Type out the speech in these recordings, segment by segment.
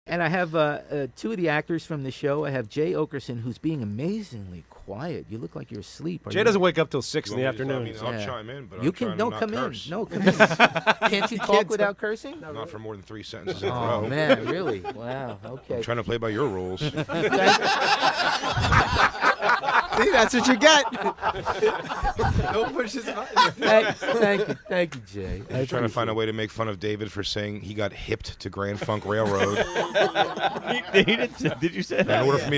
And I have two of the actors from the show. I have Jay Okerson, who's being amazingly quiet. You look like you're asleep. Jay doesn't wake up till 6 in the afternoon. I'll chime in, but you I'm can trying no to not come curse. in. No, come in. Can't you talk without cursing? Not for more than 3 sentences in a Oh row. man, really? Wow. Okay. I'm trying to play by your rules. See, that's what you get. Don't push his button. Thank you, Jay. I'm trying to find a way to make fun of David for saying he got hipped to Grand Funk Railroad. Did you say that? In order for me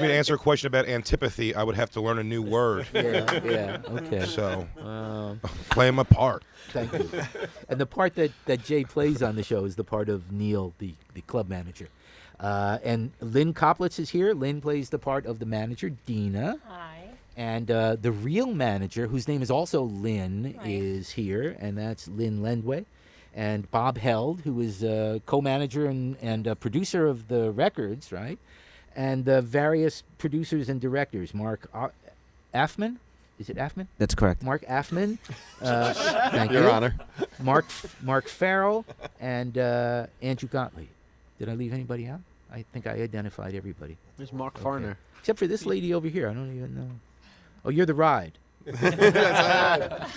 to answer a question about antipathy, I would have to learn a new word. Yeah. Okay. So, playing my part. Thank you. And the part that Jay plays on the show is the part of Neil, the club manager. And Lynn Koplitz is here. Lynn plays the part of the manager, Dina. Hi. And the real manager, whose name is also Lynn, Right. is here, and that's Lynn Lendway. And Bob Held, who is co-manager and producer of the records, right? And the various producers and directors, Mark Affman. Is it Affman? That's correct. Mark Affman. Thank Your you. Honor. Mark Farrell and Andrew Gottlieb. Did I leave anybody out? I think I identified everybody. There's Mark Farner. Except for this lady over here. I don't even know. Oh, you're the ride. She's the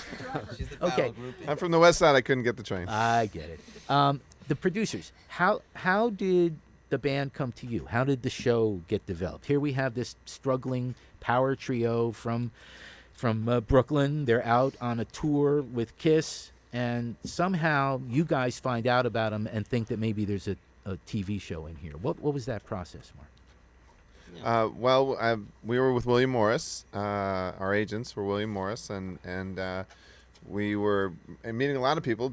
Okay. I'm from the west side. I couldn't get the train. I get it. The producers. How did the band come to you? How did the show get developed? Here we have this struggling power trio from Brooklyn. They're out on a tour with Kiss, and somehow you guys find out about them and think that maybe there's a TV show in here. What was that process, Mark? We were with William Morris. Our agents were William Morris, and we were meeting a lot of people.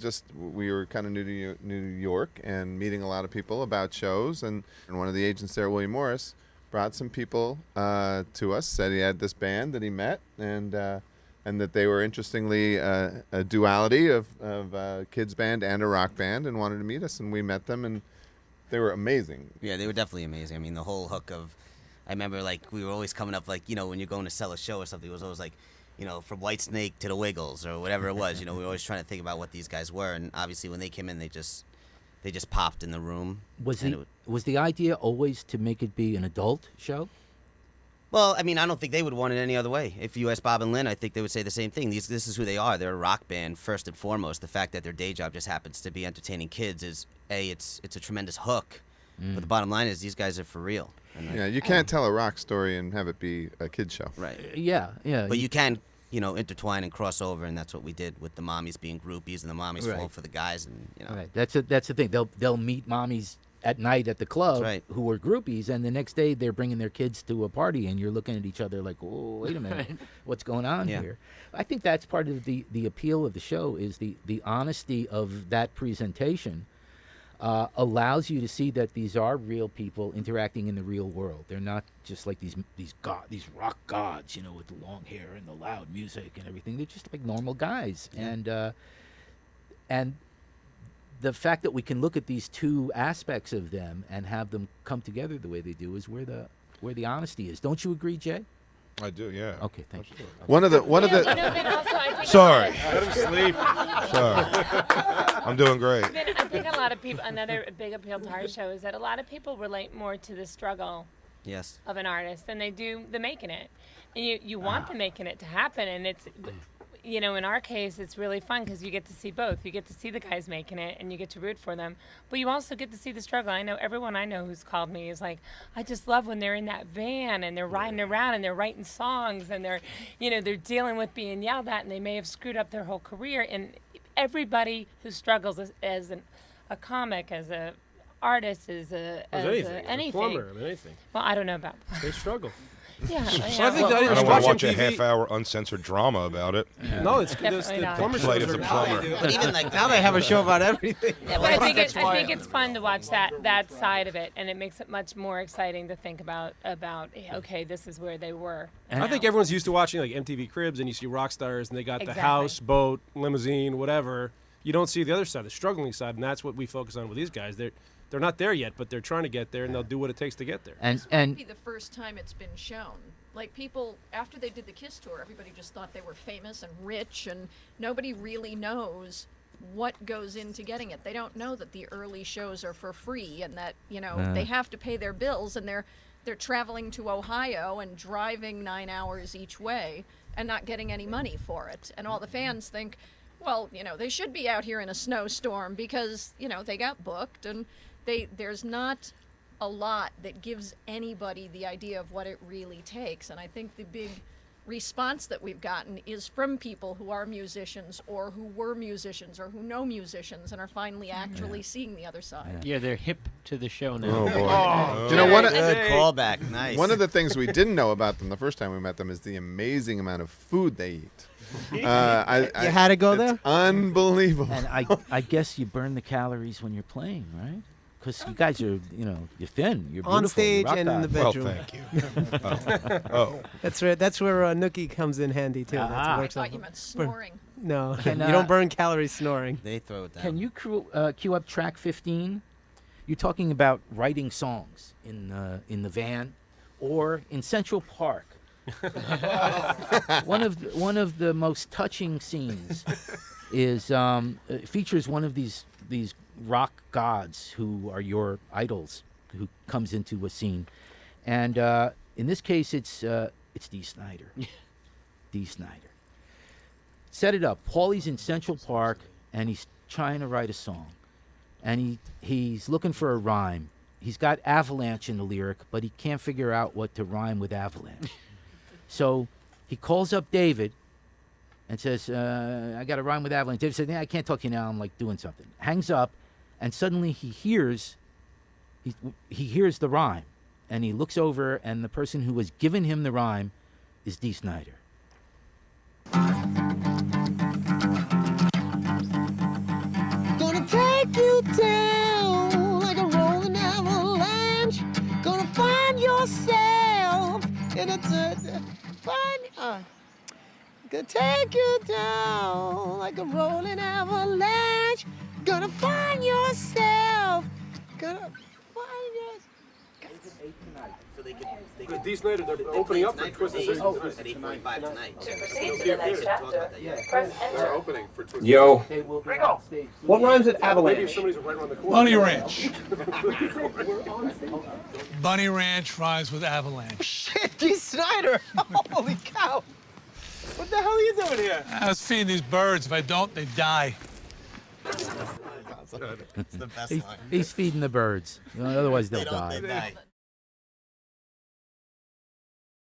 We were kind of new to New York and meeting a lot of people about shows. And one of the agents there, William Morris, brought some people to us. Said he had this band that he met, and that they were interestingly a duality of a kids band and a rock band, and wanted to meet us. And we met them, and they were amazing. Yeah, they were definitely amazing. I mean, the whole hook of, I remember we were always coming up when you're going to sell a show or something, it was always from Whitesnake to the Wiggles or whatever it was. We were always trying to think about what these guys were, and obviously when they came in, they just popped in the room. Was the idea always to make it be an adult show? Well, I mean, I don't think they would want it any other way. If you asked Bob and Lynn, I think they would say the same thing. This is who they are. They're a rock band first and foremost. The fact that their day job just happens to be entertaining kids is it's a tremendous hook. But the bottom line is these guys are for real. Yeah, you can't tell a rock story and have it be a kid's show. Right. Yeah. But you can, intertwine and cross over, and that's what we did with the mommies being groupies and the mommies falling for the guys, and Right. That's the thing. They'll meet mommies at night at the club who are groupies, and the next day they're bringing their kids to a party, and you're looking at each other like, oh, wait a minute, what's going on here? I think that's part of the appeal of the show is the honesty of that presentation. Allows you to see that these are real people interacting in the real world. They're not just like these rock gods, with the long hair and the loud music and everything. They're just like normal guys, and the fact that we can look at these two aspects of them and have them come together the way they do is where the honesty is. Don't you agree, Jay? I do, yeah. Okay, thank you. One of the. But also, I think Sorry. Let him sleep. Sorry. I'm doing great. I think a lot of people, another big appeal to our show is that a lot of people relate more to the struggle of an artist than they do the making it. And you want the making it to happen, and it's, in our case, it's really fun because you get to see both. You get to see the guys making it, and you get to root for them. But you also get to see the struggle. I know everyone I know who's called me is like, I just love when they're in that van and they're riding around and they're writing songs and they're, they're dealing with being yelled at and they may have screwed up their whole career. And everybody who struggles as a comic, as a artist, as anything. A plumber, anything. Well, I don't know about. They struggle. Yeah. So I think I don't want to watch a MTV half-hour uncensored drama about it. No, it's Definitely the not. plumber Flight shows of the are- plumber. But even Now they have a show about everything. Yeah, but I think it's fun to watch that side of it, and it makes it much more exciting to think about. Okay, this is where they were. I think everyone's used to watching like MTV Cribs, and you see rock stars, and they got the Exactly. house, boat, limousine, whatever. You don't see the other side, the struggling side, and that's what we focus on with these guys. They're not there yet, but they're trying to get there, and they'll do what it takes to get there. And Be the first time it's been shown. Like people, after they did the Kiss tour, everybody just thought they were famous and rich, and nobody really knows what goes into getting it. They don't know that the early shows are for free and that, they have to pay their bills, and they're traveling to Ohio and driving 9 hours each way and not getting any money for it. And all the fans think, well, they should be out here in a snowstorm because, they got booked, and there's not a lot that gives anybody the idea of what it really takes. And I think the big response that we've gotten is from people who are musicians or who were musicians or who know musicians and are finally actually seeing the other side. Yeah, they're hip to the show now. Oh, boy. Good callback. Nice. One of the things we didn't know about them the first time we met them is the amazing amount of food they eat. You had to go there? Unbelievable. And I guess you burn the calories when you're playing, right? Because you guys are, you're thin. You're beautiful. On stage you're and in the bedroom. Well, thank you. Oh. That's right. That's where Nookie comes in handy too. I thought you meant snoring. No, Can, you don't burn calories snoring. They throw it down. Can you cue up track 15? You're talking about writing songs in the van or in Central Park. One of the most touching scenes is features one of these rock gods who are your idols who comes into a scene, and in this case it's Dee Snider. Dee Snider. Set it up. Paulie's in Central Park and he's trying to write a song, and he's looking for a rhyme. He's got avalanche in the lyric, but he can't figure out what to rhyme with avalanche. So he calls up David and says, I got to rhyme with avalanche. David said, I can't talk to you now. I'm doing something. Hangs up, and suddenly he hears the rhyme. And he looks over, and the person who has given him the rhyme is Dee Snider. Gonna take you down like a rolling avalanche. Gonna find yourself in a gonna take you down like a rolling avalanche. Gonna find yourself. Gonna find yourself. So they could Dee Snider, they're opening up for Twisted Sister at 8:45 tonight. To proceed to the next chapter, press enter. They're opening for Twisted Yo. Rigo. What rhymes with Maybe if avalanche? somebody's right around the corner. Bunny Ranch. Bunny Ranch rhymes with avalanche. Shit, Dee Snider! Holy cow! What the hell are you doing here? I was feeding these birds. If I don't, they die. It's the best line. He's feeding the birds. Otherwise they'll die. They die.